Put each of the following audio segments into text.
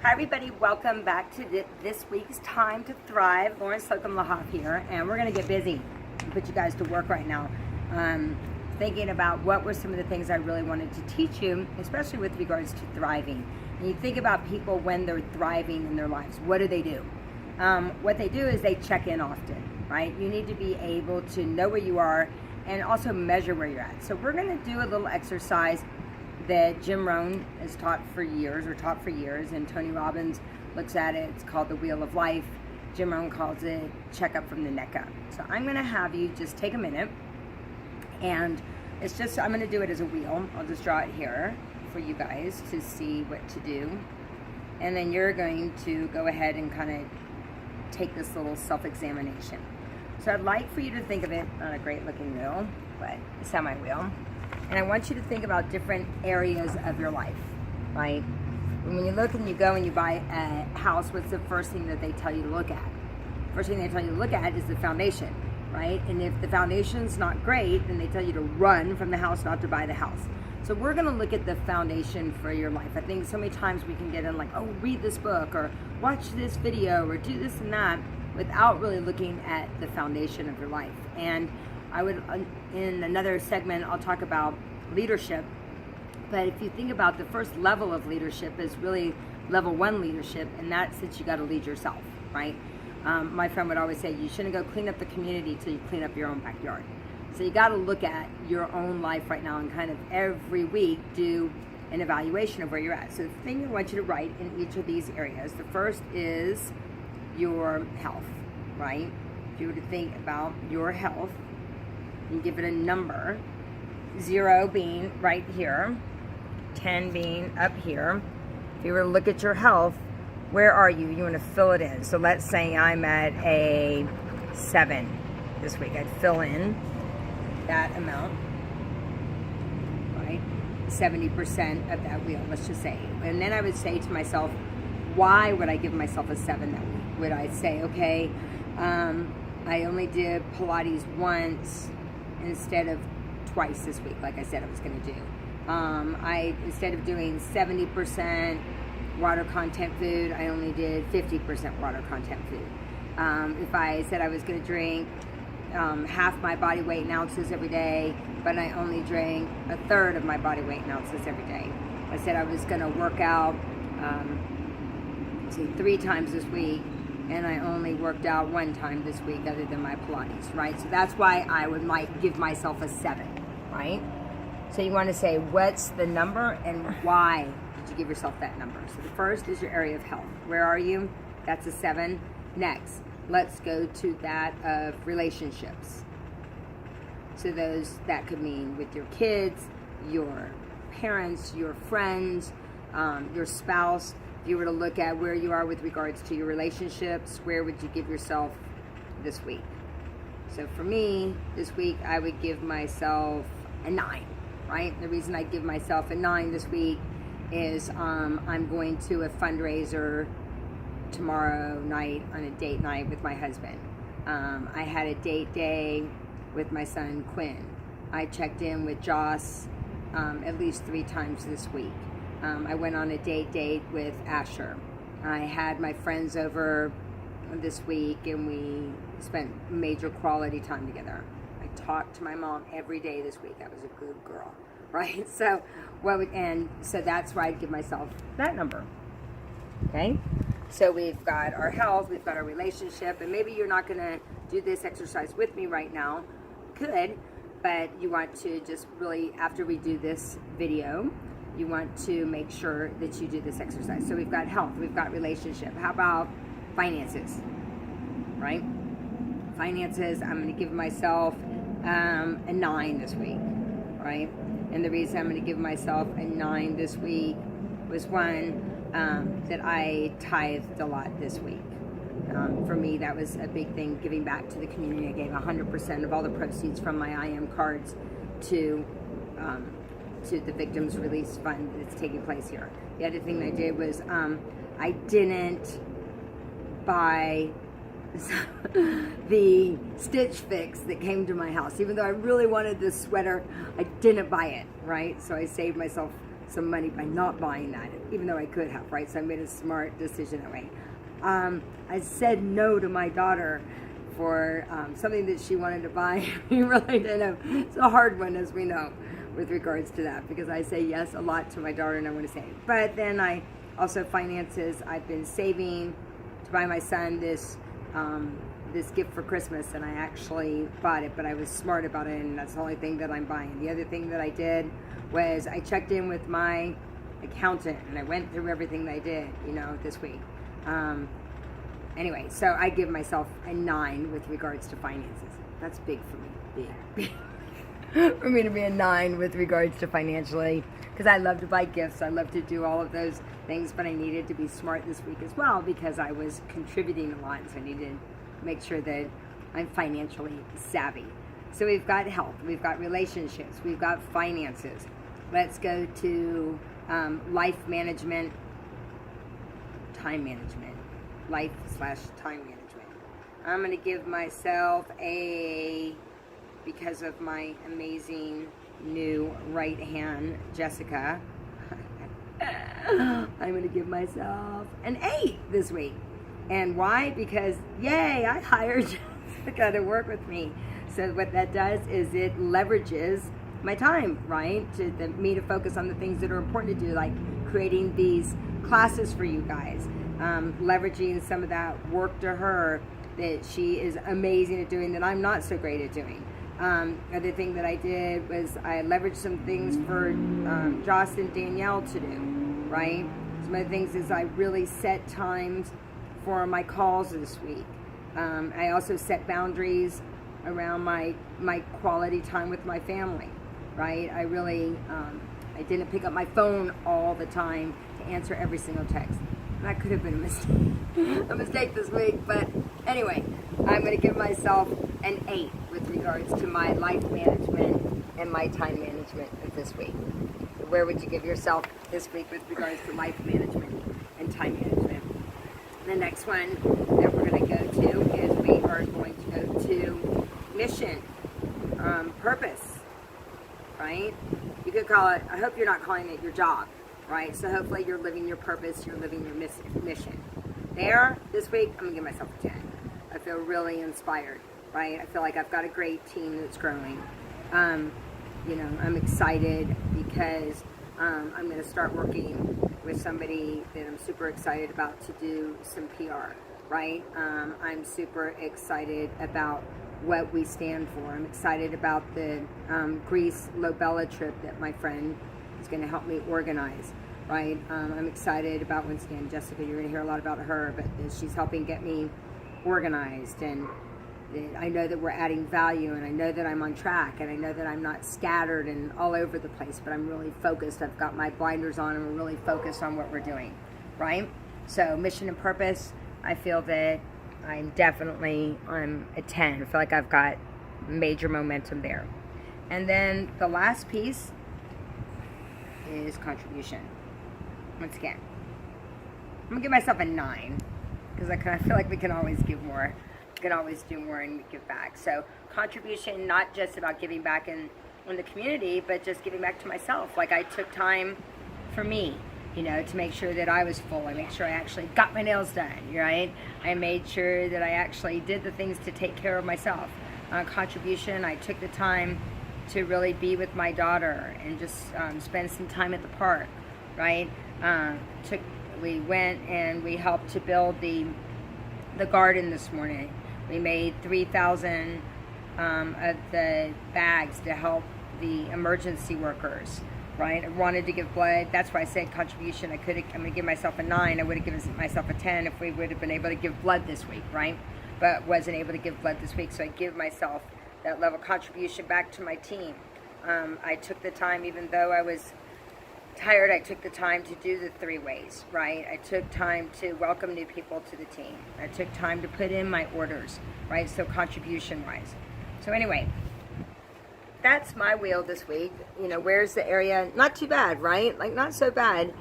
Hi everybody, welcome back to this week's Time to Thrive. Loren Lahav here, and we're going to get busy and put you guys to work right now. Thinking about what were some of the things I really wanted to teach you, especially with regards to thriving. And you think about people when they're thriving in their lives, what do? What they do is they check in often, right? You need to be able to know where you are and also measure where you're at. So we're going to do a little exercise that Jim Rohn has taught for years, and Tony Robbins looks at it. It's called the Wheel of Life. Jim Rohn calls it check up from the neck up. So I'm going to have you just take a minute, and I'm going to do it as a wheel. I'll just draw it here for you guys to see what to do. And then you're going to go ahead and kind of take this little self-examination. So I'd like for you to think of it, not a great looking wheel, but a semi-wheel. And I want you to think about different areas of your life, right? When you look and you go and you buy a house, what's the first thing that they tell you to look at? First thing they tell you to look at is the foundation, right? And if the foundation's not great, then they tell you to run from the house, not to buy the house. So we're gonna look at the foundation for your life. I think so many times we can get in like, oh, read this book or watch this video or do this and that without really looking at the foundation of your life. And I would, in another segment, I'll talk about leadership. But if you think about the first level of leadership is really level 1 leadership, and that's that you got to lead yourself, right? My friend would always say, you shouldn't go clean up the community till you clean up your own backyard. So you got to look at your own life right now and kind of every week do an evaluation of where you're at. So the thing I want you to write in each of these areas, the first is your health, right? If you were to think about your health, and give it a number, 0 being right here, 10 being up here. If you were to look at your health, where are you? You want to fill it in. So let's say I'm at a 7 this week. I'd fill in that amount, right? 70% of that wheel, let's just say. And then I would say to myself, why would I give myself a 7 that week? Would I say, okay, I only did Pilates once instead of twice this week, like I said I was going to do. Instead of doing 70% water content food, I only did 50% water content food. If I said I was going to drink half my body weight in ounces every day, but I only drank a third of my body weight in ounces every day. I said I was going to work out 3 times this week, and I only worked out 1 time this week other than my Pilates, right? So that's why I would give myself a 7, right? So you want to say, what's the number and why did you give yourself that number? So the first is your area of health. Where are you? That's a 7. Next, let's go to that of relationships. So that could mean with your kids, your parents, your friends, your spouse. If you were to look at where you are with regards to your relationships, where would you give yourself this week? So for me, this week, I would give myself a 9, right? The reason I give myself a 9 this week is I'm going to a fundraiser tomorrow night on a date night with my husband. I had a date day with my son, Quinn. I checked in with Joss at least 3 times this week. I went on a date with Asher. I had my friends over this week and we spent major quality time together. I talked to my mom every day this week. I was a good girl, right? So that's why I'd give myself that number, okay? So we've got our health, we've got our relationship, and maybe you're not gonna do this exercise with me right now. Could, but you want to just really, after we do this video, you want to make sure that you do this exercise. So we've got health, we've got relationship. How about finances, right? Finances, I'm going to give myself a 9 this week, right? And the reason I'm going to give myself a 9 this week was that I tithed a lot this week. For me, that was a big thing, giving back to the community. I gave 100% of all the proceeds from my IM cards to the Victims Release Fund that's taking place here. The other thing I did was I didn't buy the Stitch Fix that came to my house. Even though I really wanted this sweater, I didn't buy it, right? So I saved myself some money by not buying that, even though I could have, right? So I made a smart decision that way. I said no to my daughter for something that she wanted to buy. We really didn't. It's a hard one, as we know, with regards to that, because I say yes a lot to my daughter and I want to save. But then I also finances. I've been saving to buy my son this gift for Christmas, and I actually bought it, but I was smart about it, and that's the only thing that I'm buying. The other thing that I did was I checked in with my accountant, and I went through everything that I did, this week. Anyway, so I give myself a 9 with regards to finances. That's big for me, big. For me to be a 9 with regards to financially, because I love to buy gifts, I love to do all of those things, but I needed to be smart this week as well, because I was contributing a lot, so I needed to make sure that I'm financially savvy. So we've got health, we've got relationships, we've got finances. Let's go to life management, time management, life/time management. I'm going to give myself a, because of my amazing new right hand, Jessica, I'm going to give myself an 8 this week. And why? Because, yay, I hired Jessica to work with me. So what that does is it leverages my time, right? Me to focus on the things that are important to do, like creating these classes for you guys, leveraging some of that work to her that she is amazing at doing that I'm not so great at doing. Other thing that I did was I leveraged some things for Joss and Danielle to do, right? Some of the things is I really set times for my calls this week. I also set boundaries around my quality time with my family, right? I really, I didn't pick up my phone all the time to answer every single text. That could have been a mistake this week, but anyway, I'm going to give myself an 8 with regards to my life management and my time management this week. Where would you give yourself this week with regards to life management and time management? The next one that we're going to go to is we are going to go to mission, purpose, right? You could call it, I hope you're not calling it your job, right? So hopefully you're living your purpose, you're living your mission. There, this week, I'm going to give myself a 10. I feel really inspired, right? I feel like I've got a great team that's growing. I'm excited because I'm going to start working with somebody that I'm super excited about to do some PR, right? I'm super excited about what we stand for. I'm excited about the Greece Lobella trip that my friend is going to help me organize, right? I'm excited about, once again, Jessica, you're going to hear a lot about her, but she's helping get me organized, and I know that we're adding value, and I know that I'm on track, and I know that I'm not scattered and all over the place, but I'm really focused. I've got my blinders on, and we're really focused on what we're doing, right? So mission and purpose, I feel that I'm definitely on a 10. I feel like I've got major momentum there. And then the last piece is contribution. Once again, I'm going to give myself a 9, because I feel like we can always give more. We can always do more and give back. So contribution, not just about giving back in the community, but just giving back to myself. Like I took time for me, to make sure that I was full. I made sure I actually got my nails done, right? I made sure that I actually did the things to take care of myself. Contribution, I took the time to really be with my daughter and just spend some time at the park, right? We went and we helped to build the garden this morning. We made 3,000 of the bags to help the emergency workers, right? I wanted to give blood. That's why I said contribution. I'm going to give myself a 9. I would have given myself a 10 if we would have been able to give blood this week, right? But wasn't able to give blood this week, so I give myself that level of contribution back to my team. I took the time, even though I was tired, I took the time to do the 3 ways, right? I took time to welcome new people to the team. I took time to put in my orders, right? So contribution-wise. So anyway, that's my wheel this week. Where's the area? Not too bad, right? Like, not so bad.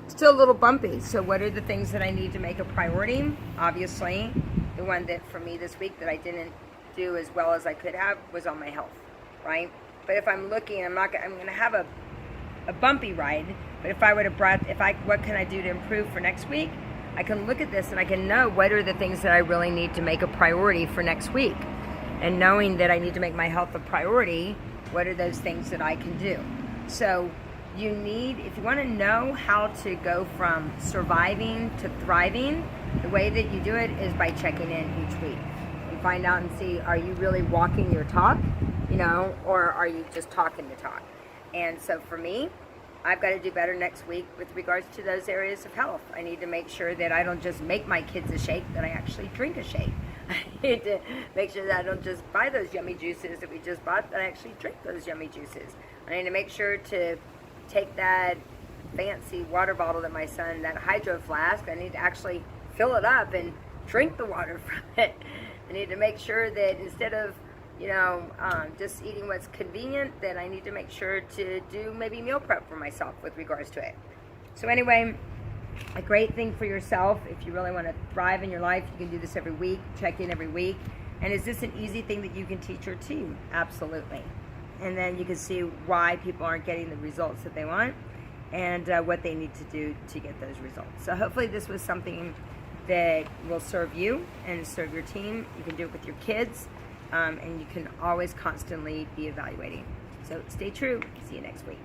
Still a little bumpy. So what are the things that I need to make a priority? Obviously, the one that for me this week that I didn't do as well as I could have was on my health, right? But if I'm looking, I'm going to have a a bumpy ride, but what can I do to improve for next week? I can look at this and I can know what are the things that I really need to make a priority for next week. And knowing that I need to make my health a priority, what are those things that I can do? So if you want to know how to go from surviving to thriving, the way that you do it is by checking in each week. And find out and see, are you really walking your talk, or are you just talking the talk? And so for me, I've got to do better next week with regards to those areas of health. I need to make sure that I don't just make my kids a shake, that I actually drink a shake. I need to make sure that I don't just buy those yummy juices that we just bought, that I actually drink those yummy juices. I need to make sure to take that fancy water bottle that my son, that hydro flask, I need to actually fill it up and drink the water from it. I need to make sure that instead of just eating what's convenient, that I need to make sure to do maybe meal prep for myself with regards to it. So anyway, a great thing for yourself, if you really want to thrive in your life, you can do this every week, check in every week. And is this an easy thing that you can teach your team? Absolutely. And then you can see why people aren't getting the results that they want and what they need to do to get those results. So hopefully this was something that will serve you and serve your team. You can do it with your kids. And you can always constantly be evaluating. So stay true. See you next week.